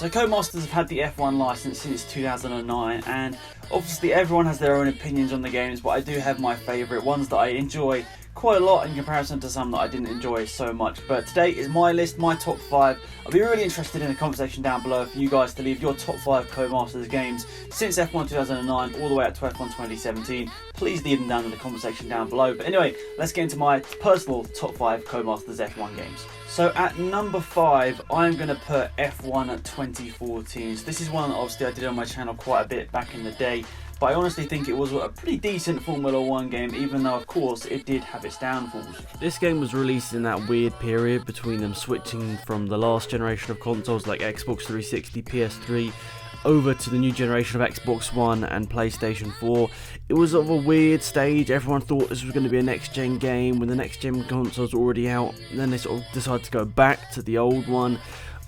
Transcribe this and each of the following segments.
So Codemasters have had the F1 license since 2009, and obviously everyone has their own opinions on the games, but I do have my favourite ones that I enjoy quite a lot in comparison to some that I didn't enjoy so much. But today is my list, my top 5. I'll be really interested in the comment section down below for you guys to leave your top 5 Codemasters games since F1 2009 all the way up to F1 2017. Please leave them down in the comment section down below. But anyway, let's get into my personal top 5 Codemasters F1 games. So at number 5, I'm going to put F1 2014. So this is one that obviously I did on my channel quite a bit back in the day. But I honestly think it was a pretty decent Formula 1 game, even though of course it did have its downfalls. This game was released in that weird period between them switching from the last generation of consoles like Xbox 360, PS3, over to the new generation of Xbox One and PlayStation 4. It was of a weird stage. Everyone thought this was going to be a next gen game when the next gen consoles were already out, and then they sort of decided to go back to the old one.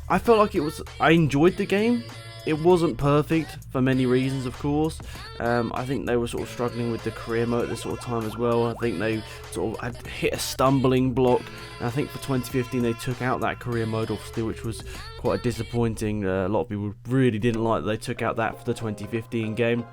I felt like I enjoyed the game. It wasn't perfect for many reasons, of course. I think they were sort of struggling with the career mode at this sort of time as well. I think they sort of had hit a stumbling block. And I think for 2015 they took out that career mode, obviously, which was quite disappointing. A lot of people really didn't like that they took out that for the 2015 game.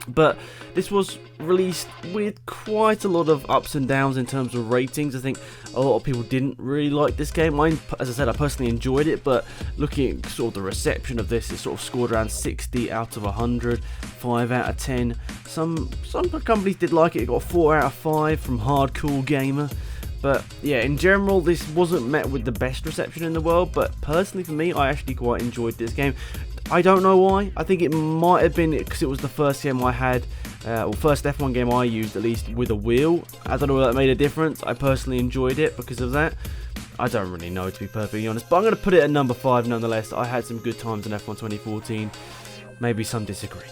But this was released with quite a lot of ups and downs in terms of ratings. I think a lot of people didn't really like this game. As I said, I personally enjoyed it, but looking at sort of the reception of this, it sort of scored around 60 out of 100, 5 out of 10. Some companies did like it. It got 4 out of 5 from Hardcore Gamer. But yeah, in general, this wasn't met with the best reception in the world. But personally, for me, I actually quite enjoyed this game. I don't know why. I think it might have been because it was the first game I had, or first F1 game I used, at least with a wheel. I don't know whether that made a difference. I personally enjoyed it because of that. I don't really know, to be perfectly honest. But I'm going to put it at number 5 nonetheless. I had some good times in F1 2014. Maybe some disagree.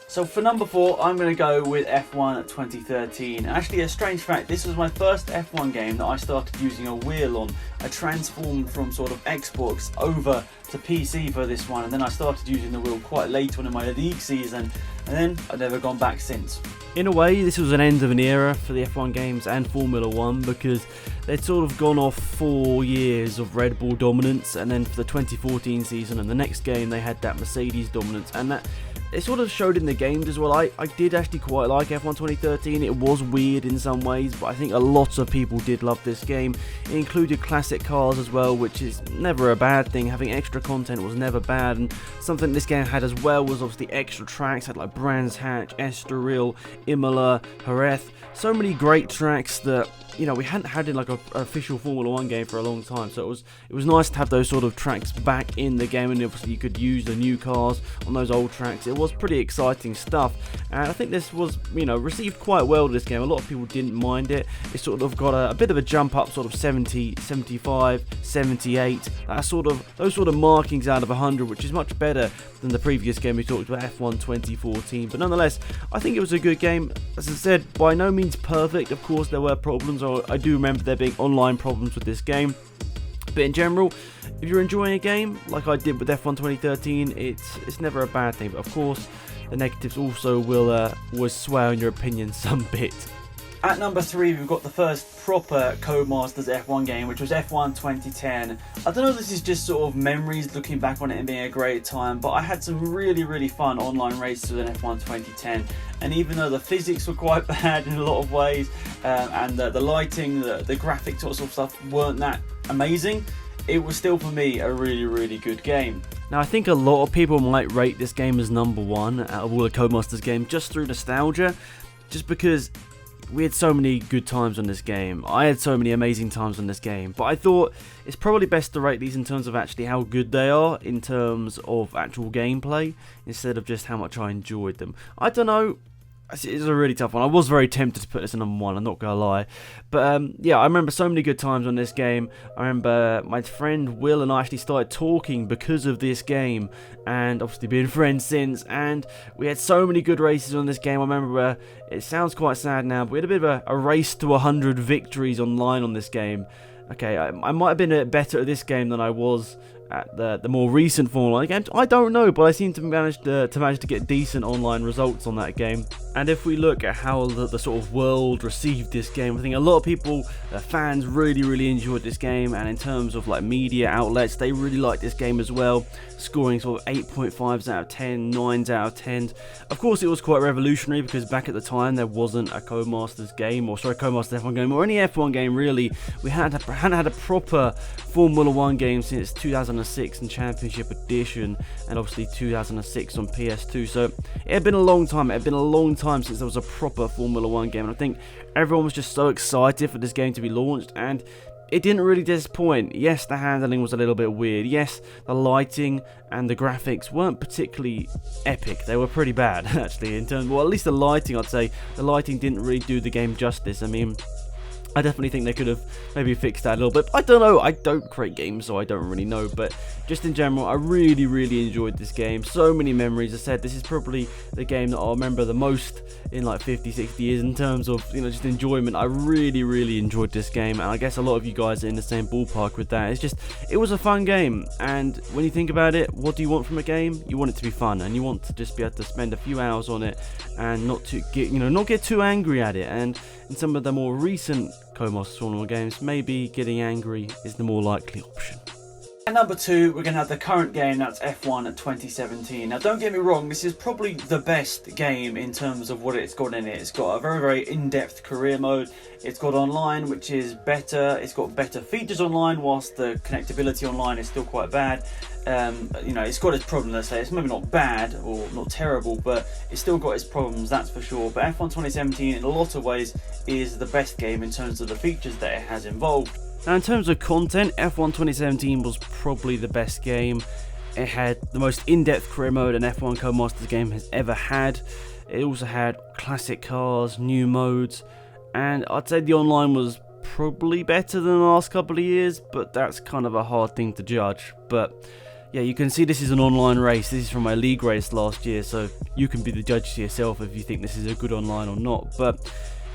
So for number 4, I'm going to go with F1 2013. Actually, a strange fact, this was my first F1 game that I started using a wheel on. I transformed from sort of Xbox over to PC for this one, and then I started using the wheel quite late on in my league season, and then I've never gone back since. In a way, this was an end of an era for the F1 games and Formula 1 because they'd sort of gone off 4 years of Red Bull dominance, and then for the 2014 season and the next game they had that Mercedes dominance, and that it sort of showed in the games as well. I did actually quite like F1 2013. It was weird in some ways, but I think a lot of people did love this game. It included classic cars as well, which is never a bad thing. Having extra content was never bad, and something this game had as well was obviously extra tracks. It had like Brands Hatch, Estoril, Imola, Jerez. So many great tracks that, you know, we hadn't had in like an official Formula 1 game for a long time, so it was nice to have those sort of tracks back in the game, and obviously you could use the new cars on those old tracks. It was pretty exciting stuff, and I think this was, you know, received quite well, this game. A lot of people didn't mind it. It sort of got a bit of a jump up, sort of 70, 75, 78, those sort of markings out of 100, which is much better than the previous game we talked about, F1 2014. But nonetheless, I think it was a good game. As I said, by no means perfect. Of course, there were problems. I do remember there being online problems with this game. But in general, if you're enjoying a game like I did with F1 2013, it's never a bad thing. But of course, the negatives also will sway on your opinion some bit. At number 3, we've got the first proper Codemasters F1 game, which was F1 2010. I don't know if this is just sort of memories looking back on it and being a great time, but I had some really fun online races in F1 2010. And even though the physics were quite bad in a lot of ways, and the lighting, the graphics sort of stuff weren't that amazing, it was still for me a really good game. Now, I think a lot of people might rate this game as number 1 out of all the Codemasters games just through nostalgia, just because we had so many good times on this game. I had so many amazing times on this game. But I thought it's probably best to rate these in terms of actually how good they are in terms of actual gameplay, instead of just how much I enjoyed them. I don't know. It's a really tough one. I was very tempted to put this in number 1, I'm not going to lie. But yeah, I remember so many good times on this game. I remember my friend Will and I actually started talking because of this game, and obviously been friends since. And we had so many good races on this game. I remember, it sounds quite sad now, but we had a bit of a race to 100 victories online on this game. Okay, I might have been a bit better at this game than I was at the more recent Formula 1 games? I don't know, but I seem to manage to get decent online results on that game. And if we look at how the sort of world received this game, I think a lot of people, fans, really enjoyed this game. And in terms of like media outlets, they really liked this game as well, scoring sort of 8.5s out of 10, 9s out of 10. Of course, it was quite revolutionary because back at the time there wasn't a Codemasters game, Codemasters F1 game, or any F1 game really. We hadn't had a proper Formula 1 game since 2006 and Championship Edition, and obviously 2006 on PS2. So it had been a long time. It had been a long time since there was a proper Formula 1 game, and I think everyone was just so excited for this game to be launched, and it didn't really disappoint. Yes, the handling was a little bit weird. Yes, the lighting and the graphics weren't particularly epic. They were pretty bad, actually, in terms, well, at least the lighting, I'd say. The lighting didn't really do the game justice. I mean, I definitely think they could have maybe fixed that a little bit. I don't know. I don't create games, so I don't really know. But just in general, I really enjoyed this game. So many memories. I said this is probably the game that I'll remember the most in like 50, 60 years in terms of, you know, just enjoyment. I really enjoyed this game, and I guess a lot of you guys are in the same ballpark with that. It was a fun game, and when you think about it, what do you want from a game? You want it to be fun, and you want to just be able to spend a few hours on it and not get too angry at it. And in some of the more recent Codemasters Formula games, maybe getting angry is the more likely option. At number 2, we're going to have the current game, that's F1 2017. Now, don't get me wrong, this is probably the best game in terms of what it's got in it. It's got a very in-depth career mode. It's got online, which is better. It's got better features online, whilst the connectability online is still quite bad. It's got its problems, let's say. It's maybe not bad or not terrible, but it's still got its problems, that's for sure. But F1 2017, in a lot of ways, is the best game in terms of the features that it has involved. Now, in terms of content, F1 2017 was probably the best game. It had the most in-depth career mode an F1 Codemasters game has ever had. It also had classic cars, new modes, and I'd say the online was probably better than the last couple of years, but that's kind of a hard thing to judge. But yeah, you can see this is an online race. This is from my league race last year, so you can be the judge to yourself if you think this is a good online or not. But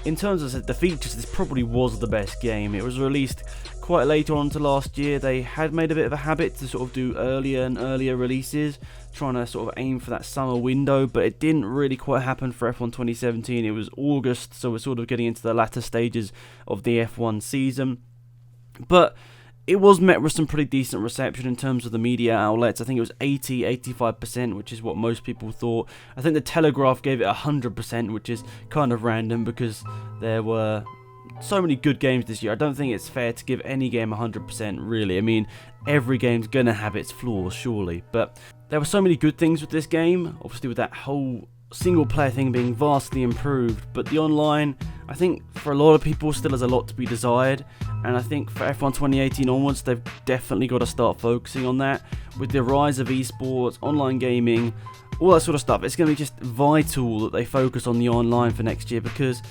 in terms of the features, this probably was the best game. It was released quite late on to last year. They had made a bit of a habit to sort of do earlier and earlier releases, trying to sort of aim for that summer window, but it didn't really quite happen for F1 2017. It was August, so we're sort of getting into the latter stages of the F1 season. But it was met with some pretty decent reception in terms of the media outlets. I think it was 85%, which is what most people thought. I think the Telegraph gave it 100%, which is kind of random because there were so many good games this year. I don't think it's fair to give any game 100%, really. I mean, every game's gonna have its flaws, surely. But there were so many good things with this game, obviously with that whole single player thing being vastly improved, but the online, I think for a lot of people, still has a lot to be desired. And I think for F1 2018 onwards, they've definitely got to start focusing on that. With the rise of esports, online gaming, all that sort of stuff, it's going to be just vital that they focus on the online for next year, because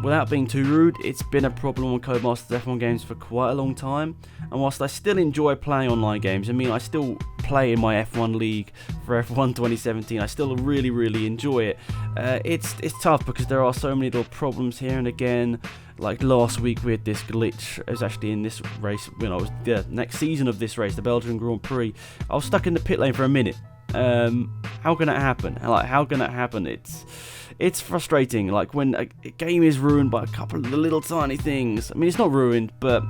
without being too rude, it's been a problem on Codemasters F1 games for quite a long time. And whilst I still enjoy playing online games, I mean, I still play in my F1 league for F1 2017, I still really enjoy it. It's tough because there are so many little problems here and again. Like last week we had this glitch. It was actually in this race, when I was the next season of this race, the Belgian Grand Prix. I was stuck in the pit lane for a minute. How can that happen? How can that happen? It's frustrating, like when a game is ruined by a couple of the little tiny things. I mean, it's not ruined, but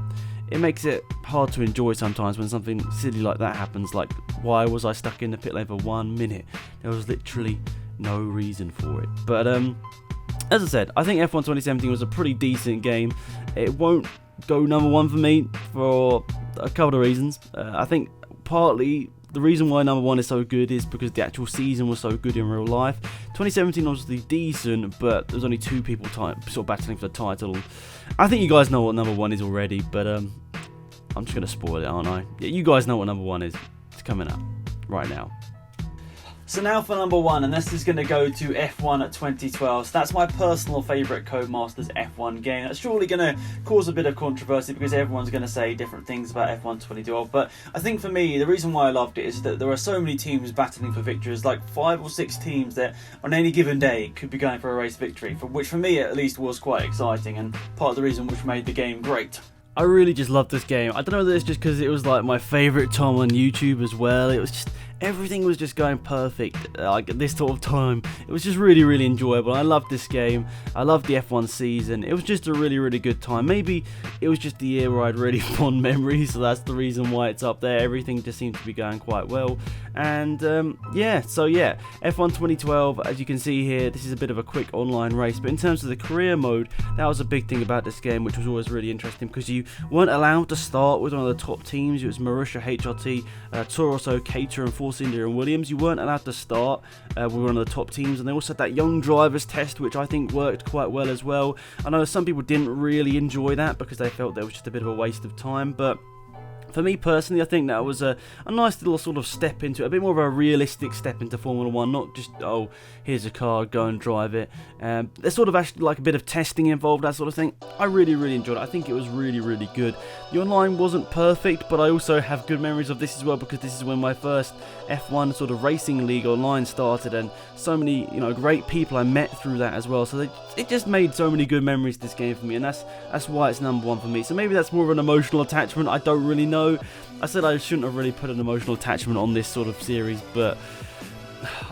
it makes it hard to enjoy sometimes when something silly like that happens. Like, why was I stuck in the pit lane for 1 minute? There was literally no reason for it. But as I said, I think F1 2017 was a pretty decent game. It won't go number 1 for me for a couple of reasons. I think partly the reason why number 1 is so good is because the actual season was so good in real life. 2017 was obviously decent, but there was only 2 people sort of battling for the title. I think you guys know what number 1 is already, but I'm just going to spoil it, aren't I? Yeah, you guys know what number 1 is. It's coming up right now. So now for number 1, and this is going to go to F1 at 2012. So that's my personal favourite Codemasters F1 game. That's surely going to cause a bit of controversy because everyone's going to say different things about F1 2012. But I think for me, the reason why I loved it is that there are so many teams battling for victories, like 5 or 6 teams that on any given day could be going for a race victory, which for me at least was quite exciting and part of the reason which made the game great. I really just love this game. I don't know whether it's just because it was like my favourite time on YouTube as well. It was just, everything was just going perfect, like at this sort of time. It was just really, really enjoyable. I loved this game. I loved the F1 season. It was just a really, really good time. Maybe it was just the year where I had really fond memories, so that's the reason why it's up there. Everything just seemed to be going quite well. And yeah, so yeah, F1 2012, as you can see here, this is a bit of a quick online race, but in terms of the career mode, that was a big thing about this game, which was always really interesting, because you weren't allowed to start with one of the top teams. It was Marussia, HRT, Toro Rosso, Cater and Force India and Williams. You weren't allowed to start with one of the top teams, and they also had that young drivers test, which I think worked quite well as well. I know some people didn't really enjoy that because they felt that was just a bit of a waste of time, but for me personally, I think that was a nice little sort of step into it, a bit more of a realistic step into Formula 1, not just, oh, here's a car, go and drive it. There's sort of actually like a bit of testing involved, that sort of thing. I really, really enjoyed it. I think it was really, really good. The online wasn't perfect, but I also have good memories of this as well, because this is when my first F1 sort of racing league online started, and so many, you know, great people I met through that as well. So it just made so many good memories, this game, for me, and that's why it's #1 for me. So maybe that's more of an emotional attachment. I don't really know. I said I shouldn't have really put an emotional attachment on this sort of series, but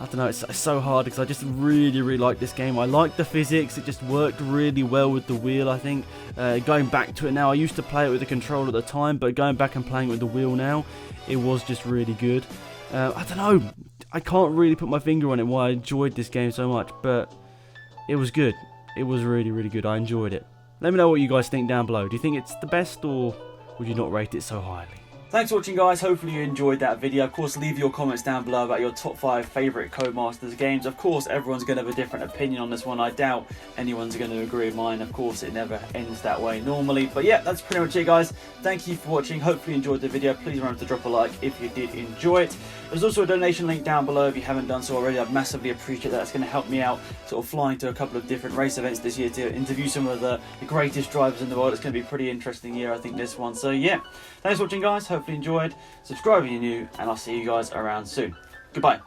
I don't know, it's so hard because I just really, really like this game. I like the physics, it just worked really well with the wheel, I think. Going back to it now, I used to play it with the controller at the time, but going back and playing it with the wheel now, it was just really good. I don't know, I can't really put my finger on it why I enjoyed this game so much, but it was good. It was really, really good. I enjoyed it. Let me know what you guys think down below. Do you think it's the best, or would you not rate it so highly? Thanks for watching, guys. Hopefully you enjoyed that video. Of course, leave your comments down below about your top 5 favourite Codemasters games. Of course, everyone's going to have a different opinion on this one. I doubt anyone's going to agree with mine. Of course, it never ends that way normally. But yeah, that's pretty much it, guys. Thank you for watching. Hopefully you enjoyed the video. Please remember to drop a like if you did enjoy it. There's also a donation link down below if you haven't done so already. I'd massively appreciate that. It's going to help me out sort of flying to a couple of different race events this year to interview some of the greatest drivers in the world. It's going to be a pretty interesting year, I think, this one. So yeah, thanks for watching, guys. Hopefully you enjoyed. Subscribe if you're new, and I'll see you guys around soon. Goodbye.